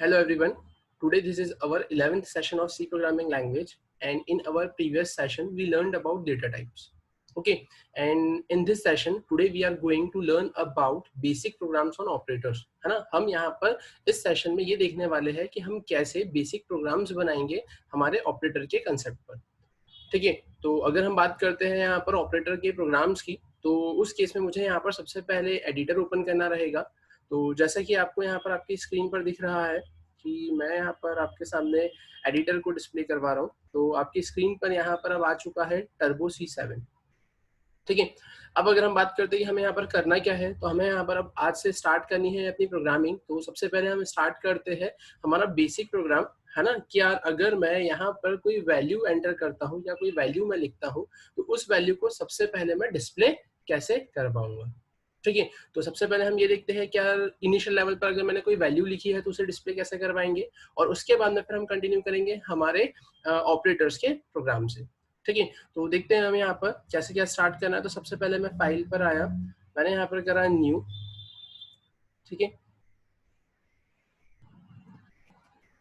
Hello everyone. Today this is our 11th session of C programming language, and in our previous session we learned about data types. Okay, and in this session today we are going to learn about basic programs on operators, है ना। हम यहाँ पर इस session में ये देखने वाले हैं कि हम कैसे बेसिक प्रोग्राम्स बनाएंगे हमारे ऑपरेटर के कंसेप्ट पर। ठीक है, तो अगर हम बात करते हैं यहाँ पर ऑपरेटर के प्रोग्राम्स की, तो उस केस में मुझे यहाँ पर सबसे पहले एडिटर ओपन करना रहेगा। तो जैसा कि आपको यहाँ पर आपकी स्क्रीन पर दिख रहा है कि मैं यहाँ पर आपके सामने एडिटर को डिस्प्ले करवा रहा हूँ। तो आपकी स्क्रीन पर यहाँ पर अब आ चुका है टर्बो C7। ठीक है, अब अगर हम बात करते हैं कि हमें यहाँ पर करना क्या है, तो हमें यहाँ पर अब आज से स्टार्ट करनी है अपनी प्रोग्रामिंग। तो सबसे पहले हम स्टार्ट करते हैं हमारा बेसिक प्रोग्राम, है ना। कि यार अगर मैं यहाँ पर कोई वैल्यू एंटर करता हूँ या कोई वैल्यू मैं लिखता हूँ, तो उस वैल्यू को सबसे पहले मैं डिस्प्ले कैसे करवाऊंगा। ठीक है, तो सबसे पहले हम ये देखते हैं क्या इनिशियल लेवल पर अगर मैंने कोई वैल्यू लिखी है तो उसे डिस्प्ले कैसे करवाएंगे, और उसके बाद में फिर हम कंटिन्यू करेंगे हमारे ऑपरेटर्स के प्रोग्राम से। ठीक है, तो देखते हैं हम यहाँ पर कैसे क्या स्टार्ट करना है। तो सबसे पहले मैं फाइल पर आया, मैंने यहाँ पर करा न्यू। ठीक है,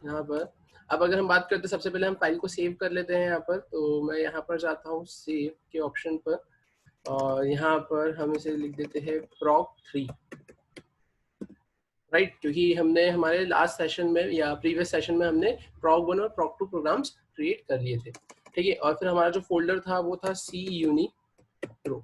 यहाँ पर अब अगर हम बात करते हैं, सबसे पहले हम फाइल को सेव कर लेते हैं यहाँ पर। तो मैं यहाँ पर जाता हूँ सेव के ऑप्शन पर, और यहाँ पर हम इसे लिख देते हैं proc3, राइट। क्योंकि हमने हमारे लास्ट सेशन में या प्रीवियस सेशन में हमने proc1 और proc2 प्रोग्राम्स क्रिएट कर लिए थे। ठीक है, और फिर हमारा जो फोल्डर था वो था CUnipro।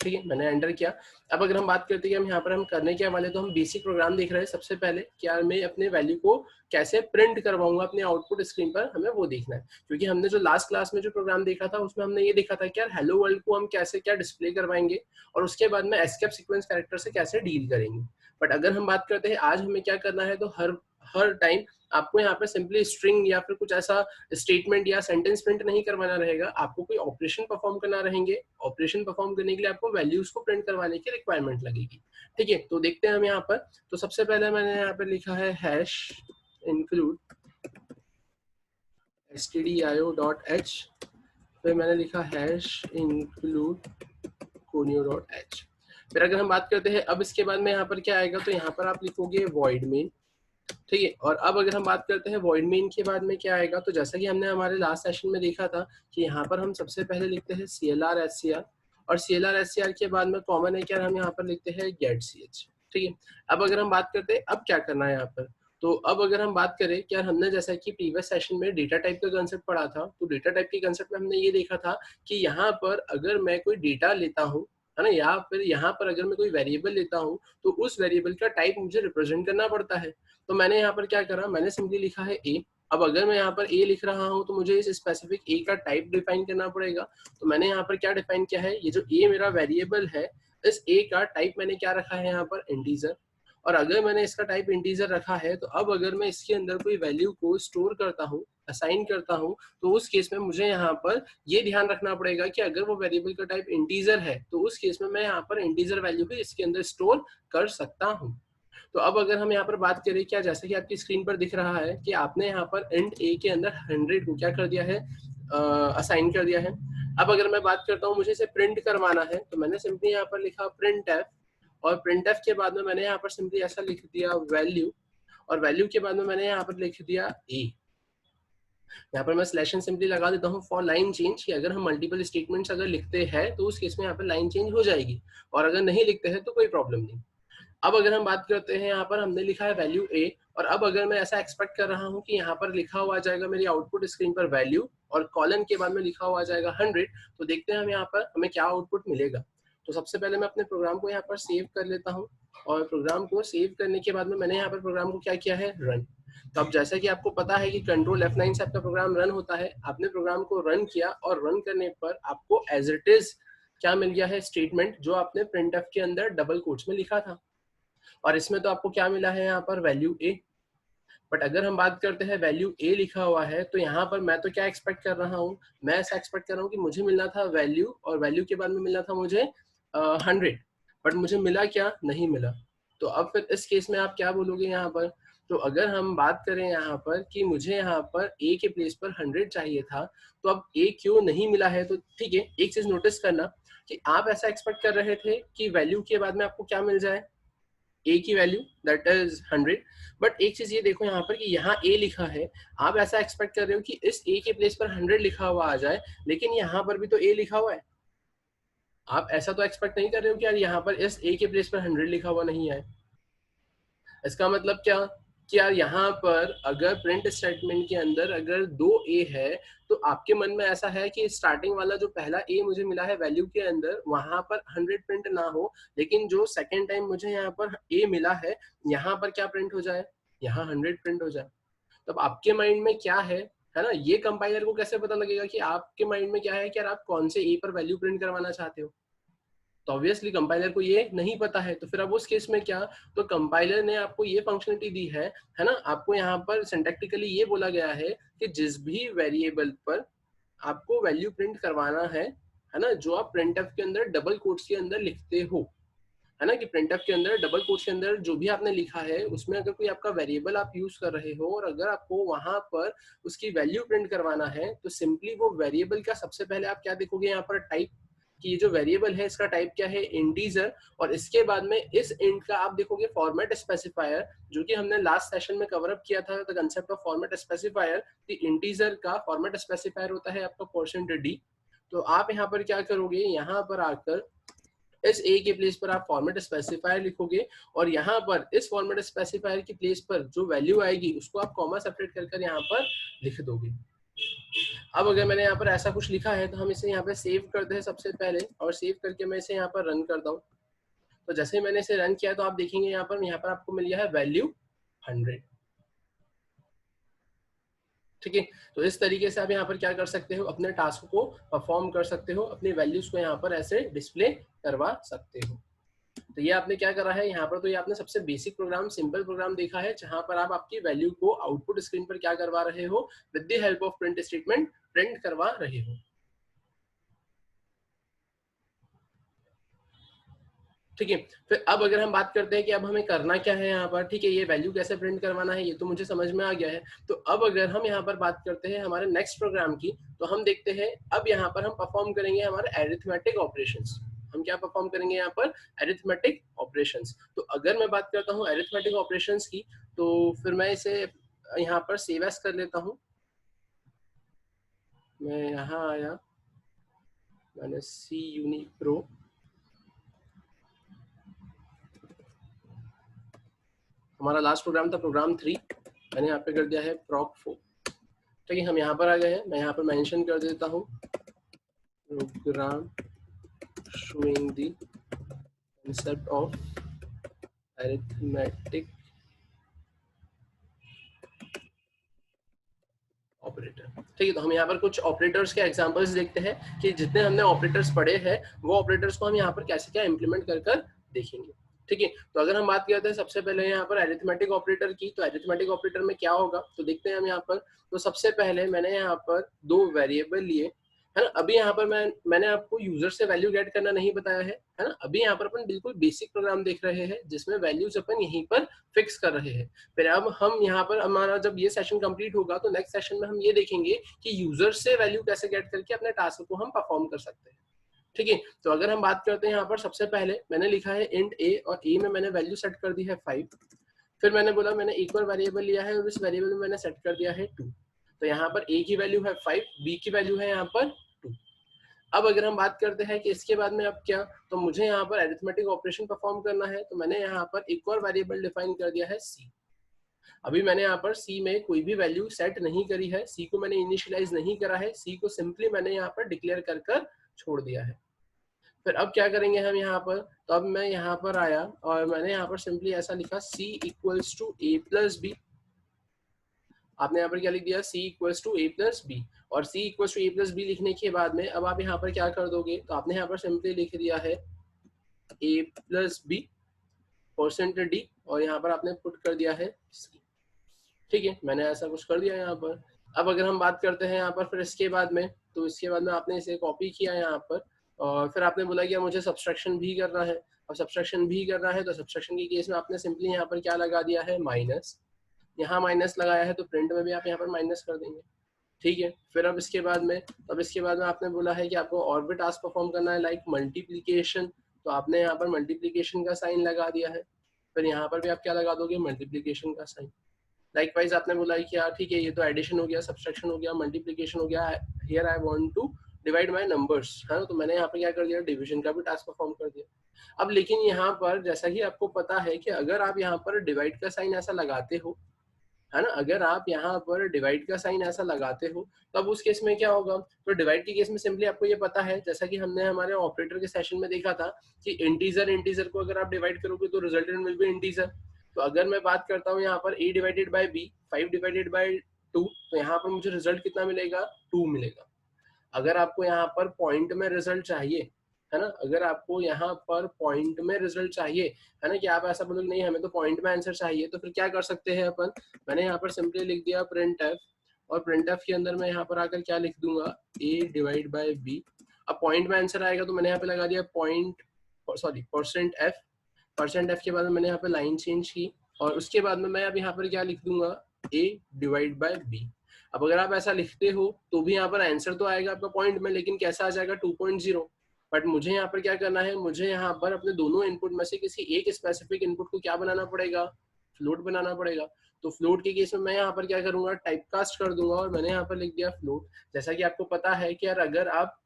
ठीक है, मैंने एंटर किया। अब अगर हम बात करते हैं कि हम यहाँ पर हम करने क्या वाले, तो हम बेसिक प्रोग्राम देख रहे हैं। सबसे पहले क्या मैं अपने वैल्यू को कैसे प्रिंट करवाऊंगा अपने आउटपुट स्क्रीन पर, हमें वो देखना है। क्योंकि हमने जो लास्ट क्लास में जो प्रोग्राम देखा था उसमें हमने ये देखा था कि यार हेलो वर्ल्ड को हम कैसे क्या डिस्प्ले करवाएंगे, और उसके बाद में एस्केप सीक्वेंस कैरेक्टर से कैसे डील करेंगे। बट अगर हम बात करते हैं आज हमें क्या करना है, तो हर टाइम आपको यहाँ पर सिंपली स्ट्रिंग या फिर कुछ ऐसा स्टेटमेंट या सेंटेंस प्रिंट नहीं करवाना रहेगा, आपको कोई ऑपरेशन परफॉर्म करना रहेंगे। ऑपरेशन परफॉर्म करने के लिए आपको वैल्यूज को प्रिंट करवाने की रिक्वायरमेंट लगेगी। ठीक है, तो देखते हैं हम यहाँ पर। तो सबसे पहले मैंने यहाँ पर लिखा है हैश इंक्लूड stdio.h, फिर मैंने लिखा हैश इंक्लूड conio.h। फिर अगर हम बात करते हैं अब इसके बाद में यहाँ पर क्या आएगा, तो यहाँ पर आप लिखोगे void main। ठीक है, और अब अगर हम बात करते हैं void main के बाद में क्या आएगा, तो जैसा कि हमने हमारे लास्ट सेशन में देखा था कि यहाँ पर हम सबसे पहले लिखते हैं CLR SCR, और CLR SCR के बाद में कॉमन है क्या, हम यहाँ पर लिखते हैं get ch। ठीक है, अब अगर हम बात करते हैं अब क्या करना है यहाँ पर, तो अब अगर हम बात करें क्या, हमने जैसा कि प्रीवियस सेशन में डेटा टाइप का कंसेप्ट पढ़ा था, तो डेटा टाइप के कंसेप्ट में हमने ये देखा था कि यहाँ पर अगर मैं कोई डेटा लेता हूँ, है ना, या फिर यहाँ पर अगर मैं कोई वेरिएबल लेता हूँ, तो उस वेरिएबल का टाइप मुझे रिप्रेजेंट करना पड़ता है। तो मैंने यहाँ पर क्या करा, मैंने सिंपली लिखा है ए। अब अगर मैं यहाँ पर ए लिख रहा हूँ तो मुझे इस स्पेसिफिक ए का टाइप डिफाइन करना पड़ेगा। तो मैंने यहाँ पर क्या डिफाइन किया है, ये जो ए मेरा वेरिएबल है, इस ए का टाइप मैंने क्या रखा है यहाँ पर, इंटीजर। और अगर मैंने इसका टाइप इंटीजर रखा है, तो अब अगर मैं इसके अंदर कोई वैल्यू को स्टोर करता हूँ, असाइन करता हूँ, तो उस केस में मुझे यहाँ पर ये ध्यान रखना पड़ेगा कि अगर वो वेरिएबल का टाइप इंटीजर है, तो उस केस में मैं यहाँ पर इंटीजर वैल्यू भी इसके अंदर स्टोर कर सकता हूँ। तो अब अगर हम यहाँ पर बात करें क्या, जैसे कि आपकी स्क्रीन पर दिख रहा है कि आपने यहाँ पर इंट ए के अंदर 100 को क्या कर दिया है, असाइन कर दिया है। अब अगर मैं बात करता हूँ मुझे इसे प्रिंट करवाना है, तो मैंने सिंपली यहाँ पर लिखा प्रिंट एफ, और प्रिंट एफ के बाद में मैंने यहाँ पर सिंपली ऐसा लिख दिया वैल्यू, और वैल्यू के बाद में मैंने यहाँ पर लिख दिया ए। यहाँ पर मैं स्लैशन सिंपली लगा देता हूँ फॉर लाइन चेंज, कि अगर हम मल्टीपल स्टेटमेंट्स अगर लिखते हैं तो उस केस में यहाँ पर लाइन चेंज हो जाएगी, और अगर नहीं लिखते हैं तो कोई प्रॉब्लम नहीं। अब अगर हम बात करते हैं, यहाँ पर हमने लिखा है वैल्यू ए, और अब अगर मैं ऐसा एक्सपेक्ट कर रहा हूँ कि यहाँ पर लिखा हुआ जाएगा मेरी आउटपुट स्क्रीन पर वैल्यू, और कॉलन के बाद में लिखा हुआ जाएगा 100, तो देखते हैं हम यहाँ पर हमें क्या आउटपुट मिलेगा। तो सबसे पहले मैं अपने प्रोग्राम को यहाँ पर सेव कर लेता हूँ, और प्रोग्राम को सेव करने के बाद में मैंने यहाँ पर प्रोग्राम को क्या किया है, रन। तो अब जैसा कि आपको पता है कि कंट्रोल F9 से आपका प्रोग्राम रन होता है, आपने प्रोग्राम को रन किया, और रन करने पर आपको एज इट इज क्या मिल गया है, स्टेटमेंट जो आपने प्रिंट एफ के अंदर डबल कोट्स में लिखा था, और इसमें तो आपको क्या मिला है यहाँ पर, वैल्यू ए। बट अगर हम बात करते हैं वैल्यू ए लिखा हुआ है, तो यहाँ पर मैं तो क्या एक्सपेक्ट कर रहा हूँ, मैं ऐसा एक्सपेक्ट कर रहा हूँ कि मुझे मिलना था वैल्यू, और वैल्यू के बाद में मिलना था मुझे 100, बट मुझे मिला क्या, नहीं मिला। तो अब फिर इस केस में आप क्या बोलोगे यहाँ पर, तो अगर हम बात करें यहाँ पर कि मुझे यहाँ पर ए के प्लेस पर 100 चाहिए था, तो अब ए क्यों नहीं मिला है, तो ठीक है, एक चीज नोटिस करना कि आप ऐसा एक्सपेक्ट कर रहे थे कि वैल्यू के बाद में आपको क्या मिल जाए, ए की वैल्यू दैट इज 100। बट एक चीज ये देखो यहाँ पर कि यहाँ ए लिखा है, आप ऐसा एक्सपेक्ट कर रहे हो कि इस ए के प्लेस पर 100 लिखा हुआ आ जाए, लेकिन यहाँ पर भी तो ए लिखा हुआ है। आप ऐसा तो एक्सपेक्ट नहीं कर रहे हो कि यार यहाँ पर इस ए के प्लेस पर 100 लिखा हुआ नहीं है। इसका मतलब क्या कि यार यहाँ पर अगर प्रिंट स्टेटमेंट के अंदर अगर 2 ए है, तो आपके मन में ऐसा है कि स्टार्टिंग वाला जो पहला ए मुझे मिला है वैल्यू के अंदर, वहां पर 100 प्रिंट ना हो, लेकिन जो सेकेंड टाइम मुझे यहाँ पर ए मिला है, यहाँ पर क्या प्रिंट हो जाए, यहाँ 100 प्रिंट हो जाए। तब आपके माइंड में क्या है ना, ये कंपाइलर को कैसे पता लगेगा कि आपके माइंड में क्या है कि यार आप कौन से ए पर वैल्यू प्रिंट करवाना चाहते हो। तो ऑब्वियसली कंपाइलर को ये नहीं पता है, तो फिर अब उस केस में क्या, तो कंपाइलर ने आपको ये फंक्शनलिटी दी है ना, आपको यहाँ पर सिंटैक्टिकली ये बोला गया है कि जिस भी वेरिएबल पर आपको वैल्यू प्रिंट करवाना है ना, जो आप प्रिंटफ के अंदर डबल कोट्स के अंदर लिखते हो, है ना, कि प्रिंटफ के अंदर डबल कोट्स के अंदर जो भी आपने लिखा है उसमें अगर कोई आपका वेरिएबल आप यूज कर रहे हो और अगर आपको वहां पर उसकी वैल्यू प्रिंट करवाना है, तो सिंपली वो वेरिएबल का सबसे पहले आप क्या देखोगे यहाँ पर टाइप, कि ये जो वेरिएबल है इसका टाइप क्या है, इंटीजर। और इसके बाद में इस इंट का आप देखोगे फॉर्मेट स्पेसिफायर, जो कि हमने लास्ट सेशन में कवर अप किया था, the concept of format specifier. Integer का फॉर्मेट स्पेसिफायर होता है आपका %d। तो आप यहाँ पर क्या करोगे, यहाँ पर आकर इस ए के प्लेस पर आप फॉर्मेट स्पेसिफायर लिखोगे, और यहाँ पर इस फॉर्मेट स्पेसिफायर की प्लेस पर जो वैल्यू आएगी उसको आप कॉमा सेपरेट कर यहाँ पर लिख दोगे। अब अगर मैंने यहाँ पर ऐसा कुछ लिखा है तो हम इसे यहाँ पे सेव करते हैं सबसे पहले, और सेव करके मैं इसे यहाँ पर रन करता हूँ। तो जैसे ही मैंने इसे रन किया तो आप देखेंगे यहाँ पर आपको मिल गया है वैल्यू 100। ठीक है, तो इस तरीके से आप यहाँ पर क्या कर सकते हो, अपने टास्क को परफॉर्म कर सकते हो, अपनी वैल्यूज को यहाँ पर ऐसे डिस्प्ले करवा सकते हो। तो ये आपने क्या करा है यहाँ पर, तो ये आपने सबसे बेसिक प्रोग्राम, सिंपल प्रोग्राम देखा है, जहां पर आप आपकी वैल्यू को आउटपुट स्क्रीन पर क्या करवा रहे हो, with the help of print statement print करवा रहे हो। ठीक है, फिर अब अगर हम बात करते हैं कि अब हमें करना क्या है यहाँ पर, ठीक है, ये वैल्यू कैसे प्रिंट करवाना है ये तो मुझे समझ में आ गया है। तो अब अगर हम यहाँ पर बात करते हैं हमारे नेक्स्ट प्रोग्राम की, तो हम देखते हैं अब यहाँ पर हम परफॉर्म करेंगे हमारे एरिथमेटिक ऑपरेशंस। हम क्या परफॉर्म करेंगे यहाँ पर, एरिथमेटिक ऑपरेशंस। तो अगर मैं बात करता हूँ एरिथमेटिक ऑपरेशंस की, तो फिर मैं इसे यहाँ पर सेव एज कर लेता हूँ। मैं यहाँ आया, मैंने सी यूनी प्रो, हमारा लास्ट प्रोग्राम था प्रोग्राम 3, मैंने यहाँ पे कर दिया है proc 4। ठीक है, हम यहाँ पर आ गए हैं, मैं यहाँ पर मेंशन कर देता हूँ program showing the concept of arithmetic operator. ठीक है, तो हम यहाँ पर कुछ ऑपरेटर्स के एग्जांपल्स देखते हैं कि जितने हमने ऑपरेटर्स पढ़े हैं वो ऑपरेटर्स को हम यहाँ पर कैसे क्या इंप्लीमेंट कर देखेंगे। ठीक है, तो अगर हम बात करते हैं सबसे पहले यहाँ पर एरिथमेटिक ऑपरेटर की, तो एरिथमेटिक ऑपरेटर में क्या होगा तो देखते हैं हम यहाँ पर। तो सबसे पहले मैंने यहाँ पर 2 वेरिएबल लिए, है ना। अभी यहाँ पर मैंने आपको यूजर से वैल्यू गेट करना नहीं बताया है ना। अभी यहाँ पर अपन बिल्कुल बेसिक प्रोग्राम देख रहे हैं जिसमें वैल्यूज अपन यहीं पर फिक्स कर रहे हैं। फिर अब हम यहाँ पर हमारा जब ये सेशन कंप्लीट होगा तो नेक्स्ट सेशन में हम ये देखेंगे कि यूजर से वैल्यू कैसे गेट करके अपने टास्क को हम परफॉर्म कर सकते हैं। ठीक है, तो अगर हम बात करते हैं यहाँ पर सबसे पहले मैंने लिखा है इंट ए, और ए में मैंने वैल्यू सेट कर दी है 5। फिर मैंने बोला मैंने एक और वेरिएबल लिया है और इस वेरिएबल में मैंने सेट कर दिया है 2। तो यहाँ पर ए की वैल्यू है 5, बी की वैल्यू है यहाँ पर 2। अब अगर हम बात करते हैं कि इसके बाद में अब क्या, तो मुझे यहाँ पर अरिथमेटिक ऑपरेशन परफॉर्म करना है, तो मैंने यहाँ पर एक और वेरिएबल डिफाइन कर दिया है सी। अभी मैंने यहाँ पर सी में कोई भी वैल्यू सेट नहीं करी है, सी को मैंने इनिशियलाइज नहीं करा है, सी को सिंपली मैंने यहाँ पर डिक्लेयर कर छोड़ दिया है। फिर अब क्या करेंगे हम यहाँ पर, तो अब मैं यहाँ पर आया और मैंने यहाँ पर सिंपली ऐसा लिखा c equals to a plus b. आपने यहाँ पर क्या लिख दिया, c equals to a plus b. और c equals to a plus b लिखने के बाद में अब आप यहाँ पर क्या कर दोगे, तो आपने यहाँ पर सिंपली लिख दिया है a प्लस बी %d, और यहाँ पर आपने पुट कर दिया है c। ठीक है, मैंने ऐसा कुछ कर दिया यहाँ पर। अब अगर हम बात करते हैं यहाँ पर फिर इसके बाद में, तो इसके बाद में आपने इसे कॉपी किया यहाँ पर, और फिर आपने बोला कि मुझे सब्सट्रैक्शन भी करना है। और सब्सट्रैक्शन भी करना है तो सब्सट्रैक्शन के केस में आपने सिंपली यहाँ पर क्या लगा दिया है, माइनस। यहाँ माइनस लगाया है तो प्रिंट में भी आप यहाँ पर माइनस कर देंगे। ठीक है, फिर अब इसके बाद में आपने बोला है कि आपको और भी टास्क परफॉर्म करना है लाइक मल्टीप्लीकेशन, तो आपने यहाँ पर मल्टीप्लीकेशन का साइन लगा दिया है। फिर यहाँ पर भी आप क्या लगा दोगे, मल्टीप्लीकेशन का साइन। लाइकवाइज आपने बोला कि यार ठीक है, ये तो एडिशन हो गया, सब्सट्रैक्शन हो गया, मल्टीप्लीकेशन हो गया, here I want to divide my numbers, है ना, तो मैंने यहाँ पर क्या कर दिया, डिवीजन का भी टास्क परफॉर्म कर दिया। अब लेकिन यहाँ पर जैसा कि आपको पता है कि अगर आप यहाँ पर डिवाइड का साइन ऐसा लगाते हो, है ना, अगर आप यहाँ पर डिवाइड का साइन ऐसा लगाते हो, तब उस केस में क्या होगा, तो डिवाइड के केस में सिंपली आपको ये पता है, जैसा कि हमने हमारे ऑपरेटर के सेशन में देखा था कि इंटीजर इंटीजर को अगर आप डिवाइड करोगे तो रिजल्टेंट विल बी इंटीजर। तो अगर मैं बात करता हूँ यहाँ पर a divided by b, 5 divided by 2, तो यहाँ पर मुझे रिजल्ट कितना मिलेगा, 2 मिलेगा। अगर आपको यहाँ पर पॉइंट में रिजल्ट चाहिए, है ना, अगर आपको यहाँ पर पॉइंट में रिजल्ट चाहिए, है ना, कि आप ऐसा बोलोगे नहीं हमें तो पॉइंट में आंसर चाहिए, तो फिर क्या कर सकते हैं अपन, मैंने यहाँ पर सिंपली लिख दिया प्रिंट एफ, और प्रिंट एफ के अंदर मैं यहाँ पर आकर क्या लिख दूंगा, a डिवाइड बाय b। अब पॉइंट में आंसर आएगा तो मैंने यहाँ पे लगा दिया point, sorry percent F, percent F के बाद में मैंने यहाँ पे लाइन चेंज की, और उसके बाद में मैं अब यहाँ पर क्या लिख दूंगा, a डिवाइड बाय b। अब अगर आप ऐसा लिखते हो तो भी यहाँ पर आंसर तो आएगा आपका पॉइंट में, लेकिन कैसा आ जाएगा, 2.0। बट मुझे यहाँ पर क्या करना है, मुझे यहाँ पर अपने दोनों इनपुट में से किसी एक स्पेसिफिक इनपुट को क्या बनाना पड़ेगा, फ्लोट बनाना पड़ेगा। तो फ्लोट के केस में मैं यहाँ पर क्या करूंगा, टाइपकास्ट कर दूंगा, और मैंने यहाँ पर लिख दिया फ्लोट। जैसा कि आपको पता है कि यार अगर आप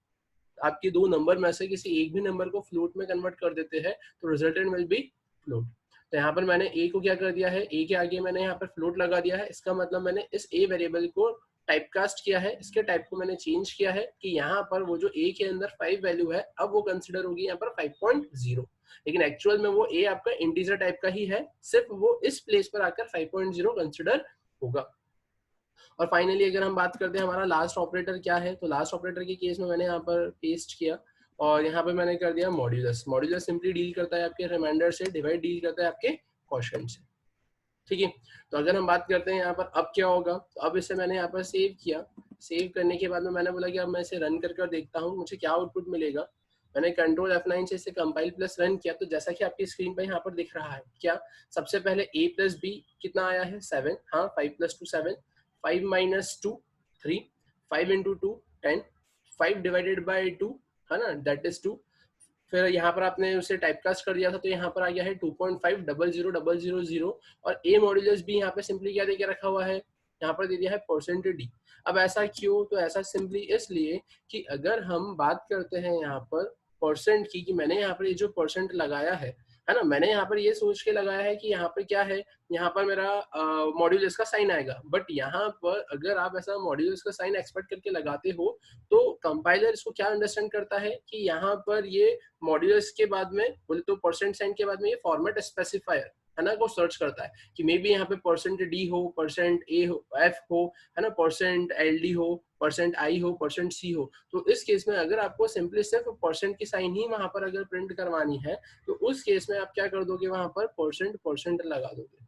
आपके दो नंबर में से किसी एक भी नंबर को फ्लोट में कन्वर्ट कर देते हैं तो रिजल्टेंट विल बी फ्लोट। तो यहाँ पर मैंने a को क्या कर दिया है, a के आगे मैंने यहाँ पर फ्लोट लगा दिया है। इसका मतलब मैंने इस a वेरिएबल को टाइपकास्ट किया है, इसके टाइप को मैंने चेंज किया है कि यहाँ पर वो जो a के अंदर 5 वैल्यू है अब वो कंसिडर होगी यहाँ पर 5.0, लेकिन एक्चुअल में वो a आपका इंटीजर टाइप का ही है, सिर्फ वो इस प्लेस पर आकर 5.0 कंसिडर होगा। और फाइनली अगर हम बात करते हैं हमारा लास्ट ऑपरेटर क्या है, तो लास्ट ऑपरेटर के केस में मैंने यहाँ पर पेस्ट किया और यहाँ पर मैंने कर दिया मॉड्यूलस। मॉड्यूलस सिंपली डील करता है आपके रिमाइंडर से, डिवाइड डील करता है आपके क्वोशिएंट से। ठीक है, तो अगर हम बात करते हैं यहाँ पर अब क्या होगा, तो अब इसे मैंने यहाँ पर सेव किया। सेव करने के बाद में मैंने बोला कि अब मैं इसे रन कर देखता हूँ मुझे क्या आउटपुट मिलेगा। मैंने कंट्रोल F9 से इसे कंपाइल प्लस रन किया, तो जैसा कि आपकी स्क्रीन पर यहाँ पर दिख रहा है क्या, सबसे पहले a प्लस बी कितना आया है, 7, हाँ 5 plus 2 7, 5 minus 2 3, 5 into 2 10, 5 divided by 2, है ना, दैट इज 2। फिर यहाँ पर आपने उसे टाइपकास्ट कर दिया था तो यहाँ पर आ गया है 2.50000, और a मॉड्यूलस भी यहाँ पे सिंपली क्या देके रखा हुआ है, यहाँ पर दे दिया है परसेंट d। अब ऐसा क्यों, तो ऐसा सिंपली इसलिए कि अगर हम बात करते हैं यहाँ पर परसेंट की, कि मैंने यहाँ पर ये जो परसेंट लगाया है ना, मैंने यहाँ पर ये सोच के लगाया है कि यहाँ पर क्या है, यहाँ पर मेरा मॉड्यूलस का साइन आएगा। बट यहाँ पर अगर आप ऐसा मॉड्यूलस का साइन एक्सपेक्ट करके लगाते हो तो कंपाइलर इसको क्या अंडरस्टैंड करता है कि यहाँ पर ये मॉड्यूलस के बाद में बोले तो परसेंट साइन के बाद में ये फॉर्मेट स्पेसिफायर है ना को सर्च करता है कि मे बी यहाँ पे परसेंट डी हो, परसेंट ए हो, एफ हो, है ना, परसेंट एल डी हो, परसेंट आई हो, परसेंट सी हो। तो इस केस में अगर आपको सिंपली सिर्फ परसेंट की साइन ही वहां पर अगर प्रिंट करवानी है तो उस केस में आप क्या कर दोगे, वहां पर परसेंट परसेंट लगा दोगे।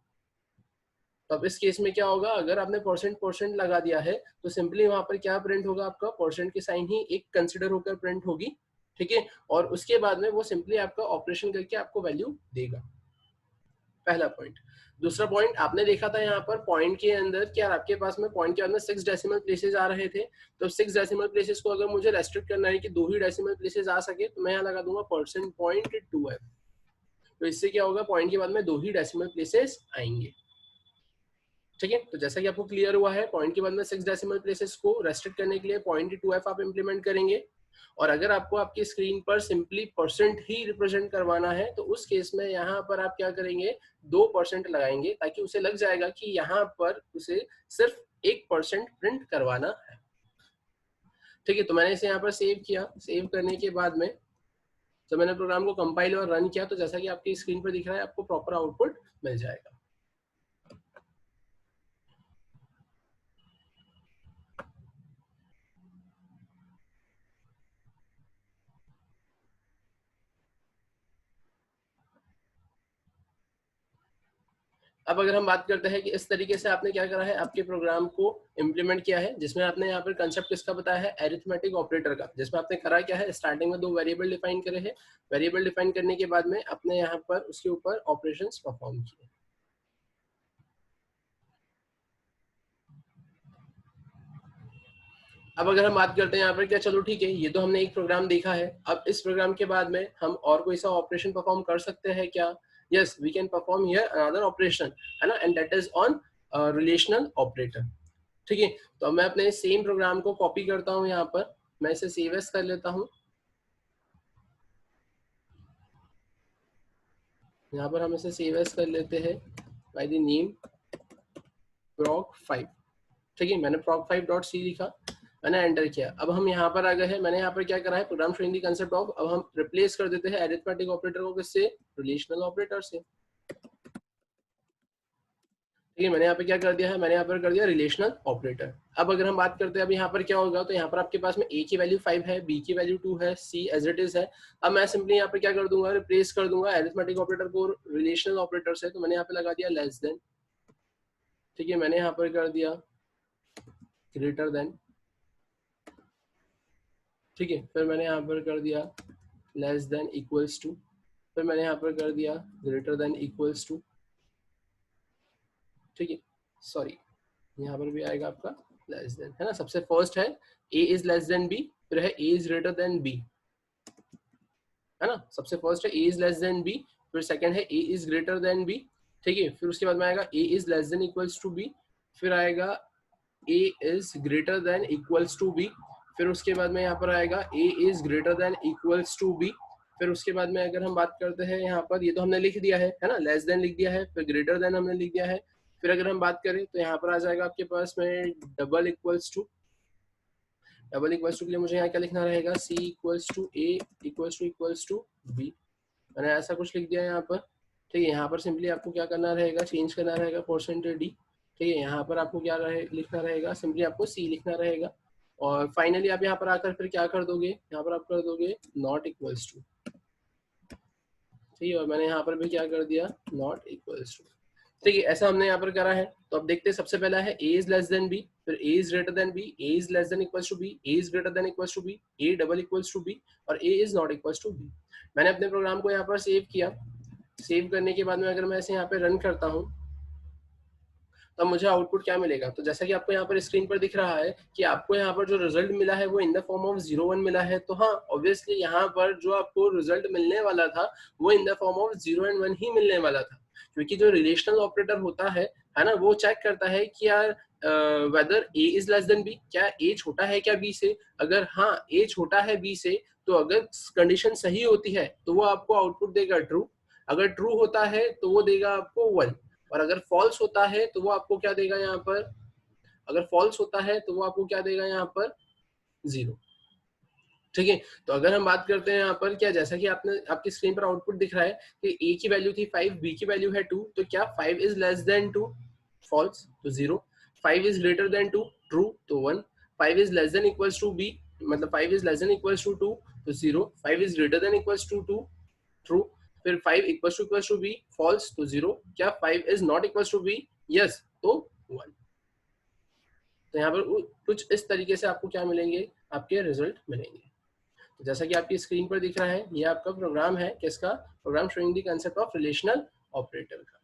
तो अब इस केस में क्या होगा, अगर आपने परसेंट परसेंट लगा दिया है तो सिंपली वहां पर क्या प्रिंट होगा, आपका परसेंट की साइन ही एक कंसिडर होकर प्रिंट होगी। ठीक है, और उसके बाद में वो सिंपली आपका ऑपरेशन करके आपको वैल्यू देगा। पहला पॉइंट। दूसरा पॉइंट, आपने देखा था यहाँ पर पॉइंट के अंदर क्या आपके पास में पॉइंट के अंदर 6 डेसिमल प्लेसेस आ रहे थे। तो 6 डेसिमल प्लेसेस को अगर मुझे रेस्ट्रिक्ट करना है कि 2 ही डेसिमल प्लेसेस आ सके तो मैं यहाँ लगा दूंगा %.2f। तो इससे क्या होगा, पॉइंट के बाद में 2 ही डेसिमल प्लेसेस आएंगे। ठीक है, तो जैसा कि आपको क्लियर हुआ है, पॉइंट के बाद में 6 डेसिमल प्लेसेस को रेस्ट्रिक्ट करने के लिए %.2f आप इंप्लीमेंट करेंगे। और अगर आपको आपकी स्क्रीन पर सिंपली परसेंट ही रिप्रेजेंट करवाना है तो उस केस में यहाँ पर आप क्या करेंगे, 2% लगाएंगे ताकि उसे लग जाएगा कि यहाँ पर उसे सिर्फ 1% प्रिंट करवाना है। ठीक है, तो मैंने इसे यहाँ पर सेव किया। सेव करने के बाद में जब मैंने प्रोग्राम को कंपाइल और रन किया तो जैसा कि आपकी स्क्रीन पर दिख रहा है आपको प्रॉपर आउटपुट मिल जाएगा। अब अगर हम बात करते हैं कि इस तरीके से आपने क्या करा है, आपके प्रोग्राम को इम्प्लीमेंट किया है, जिसमें आपने यहाँ पर कंसेप्ट किसका बताया है, एरिथमेटिक ऑपरेटर का, जिसमें आपने करा क्या है, स्टार्टिंग में 2 वेरिएबल डिफाइन करे हैं। वेरिएबल डिफाइन करने के बाद में आपने यहाँ पर उसके ऊपर ऑपरेशंस परफॉर्म किए। अब अगर हम बात करते हैं यहाँ पर क्या, चलो ठीक है, ये तो हमने एक प्रोग्राम देखा है। अब इस प्रोग्राम के बाद में हम और कोई सा ऑपरेशन परफॉर्म कर सकते हैं क्या, yes, we can perform here another operation, है ना, and that is on relational operator. ठीक है, तो मैं अपने सेम प्रोग्राम को कॉपी करता हूँ यहाँ पर, मैं इसे सेव एज कर लेता हूँ। यहाँ पर हम इसे सेव एज कर लेते हैं बाय द नेम proc5। ठीक है, मैंने proc5.c लिखा, मैंने एंटर किया। अब हम यहाँ पर आ गए हैं, मैंने यहाँ पर क्या करा है, program showing the concept of, अब हम रिप्लेस कर देते हैं अरिथमेटिक ऑपरेटर को किससे, रिलेशनल ऑपरेटर से। ठीक है, मैंने यहाँ पे क्या कर दिया है, मैंने यहाँ पर कर दिया रिलेशनल ऑपरेटर। अब अगर हम बात करते हैं अब यहाँ पर क्या होगा, तो यहाँ पर आपके पास में a की वैल्यू 5 है, b की वैल्यू 2 है, c एज इट इज है। अब मैं सिंपली यहाँ पर क्या कर दूंगा, रिप्लेस कर दूंगा अरिथमेटिक ऑपरेटर को रिलेशनल ऑपरेटर से, तो मैंने यहाँ पे लगा दिया लेस देन। ठीक है, मैंने यहाँ पर कर दिया ग्रेटर देन। ठीक है, फिर मैंने यहाँ पर कर दिया लेस देन इक्वल्स टू, फिर मैंने यहाँ पर कर दिया ग्रेटर देन इक्वल्स टू। ठीक है, सॉरी, यहाँ पर भी आएगा आपका लेस देन, है ना। सबसे फर्स्ट है a is less than b, फिर है a is greater than b, है ना। सबसे फर्स्ट है a is less than b, फिर सेकंड है a is greater than b। ठीक है, फिर उसके बाद में आएगा a is less than equals to b, फिर आएगा a is greater than equals to b, फिर उसके बाद में यहाँ पर आएगा a is greater than equals to b। फिर उसके बाद में अगर हम बात करते हैं यहाँ पर, ये तो हमने लिख दिया है ना, लेस देन लिख दिया है, फिर ग्रेटर देन हमने लिख दिया है। फिर अगर हम बात करें तो यहाँ पर आ जाएगा आपके पास में double equals to, double equals to के लिए मुझे यहाँ क्या लिखना रहेगा, c equals to a equals to b, मैंने ऐसा कुछ लिख दिया यहाँ पर। ठीक है, यहाँ पर सिंपली आपको क्या करना रहेगा, चेंज करना रहेगा परसेंटेज d। ठीक है, यहाँ पर आपको क्या लिखना रहेगा, सिंपली आपको c लिखना रहेगा। और फाइनली आप यहाँ पर आकर फिर क्या कर दोगे, यहाँ पर आप कर दोगे नॉट इक्वल्स टू। ठीक है, और मैंने यहाँ पर भी क्या कर दिया, नॉट इक्वल्स टू। ठीक है, ऐसा हमने यहाँ पर करा है। तो अब देखते हैं, सबसे पहला है a is less than b, फिर a is greater than b, a is less than equals to b, a is greater than equals to b, a double equals to b, और a is not equals to b। मैंने अपने programme को यहाँ पर save किया। Save करने के बाद में अगर मैं इसे यहाँ पे रन करता हूँ तो मुझे आउटपुट क्या मिलेगा, तो जैसा कि आपको यहाँ पर स्क्रीन पर दिख रहा है कि आपको यहाँ पर जो रिजल्ट मिला है वो इन द फॉर्म ऑफ 0 1 मिला है। तो हाँ, ऑब्वियसली यहाँ पर जो आपको रिजल्ट मिलने वाला था वो in the form of 0 and 1 ही मिलने वाला था, क्योंकि जो रिलेशनल ऑपरेटर होता है ना, वो चेक करता है कि यार whether a is less than b, क्या a छोटा है क्या b से। अगर हाँ a छोटा है b से, तो अगर कंडीशन सही होती है तो वो आपको आउटपुट देगा ट्रू, अगर ट्रू होता है तो वो देगा आपको 1, और अगर फॉल्स होता है तो वो आपको क्या देगा यहाँ पर, अगर फॉल्स होता है तो वो आपको क्या देगा यहाँ पर, 0। ठीक है, तो अगर हम बात करते हैं यहाँ पर, क्या जैसा कि आपने आपकी स्क्रीन पर आउटपुट दिख रहा है कि a की वैल्यू थी 5, b की वैल्यू है 2, तो क्या 5 इज लेस देन 2, फॉल्स, तो 0। 5 इज ग्रेटर देन 2, ट्रू, तो 1। 5 is less than equals to b, मतलब 5 is less than equals to 2, तो 0। 5 is greater than equals to 2, true. फिर 5 इक्वल्स टू b, फॉल्स, तो 0। क्या 5 is not equals to b, yes, तो 1। तो यहाँ पर कुछ इस तरीके से आपको क्या मिलेंगे, आपके रिजल्ट मिलेंगे। तो जैसा कि आपकी स्क्रीन पर दिख रहा है, ये आपका प्रोग्राम है, किसका, program showing the concept of relational operator का।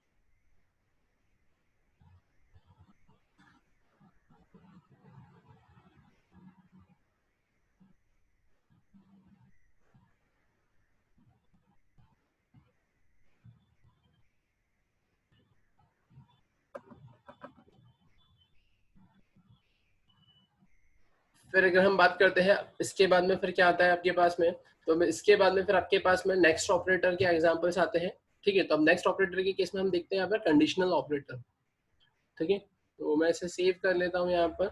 फिर अगर हम बात करते हैं इसके बाद में फिर क्या आता है आपके पास में, तो इसके बाद में फिर आपके पास में नेक्स्ट ऑपरेटर के एग्जांपल्स आते हैं। ठीक है, तो अब नेक्स्ट ऑपरेटर के केस में हम देखते हैं यहाँ पर कंडीशनल ऑपरेटर। ठीक है, तो मैं इसे सेव कर लेता हूँ यहाँ पर।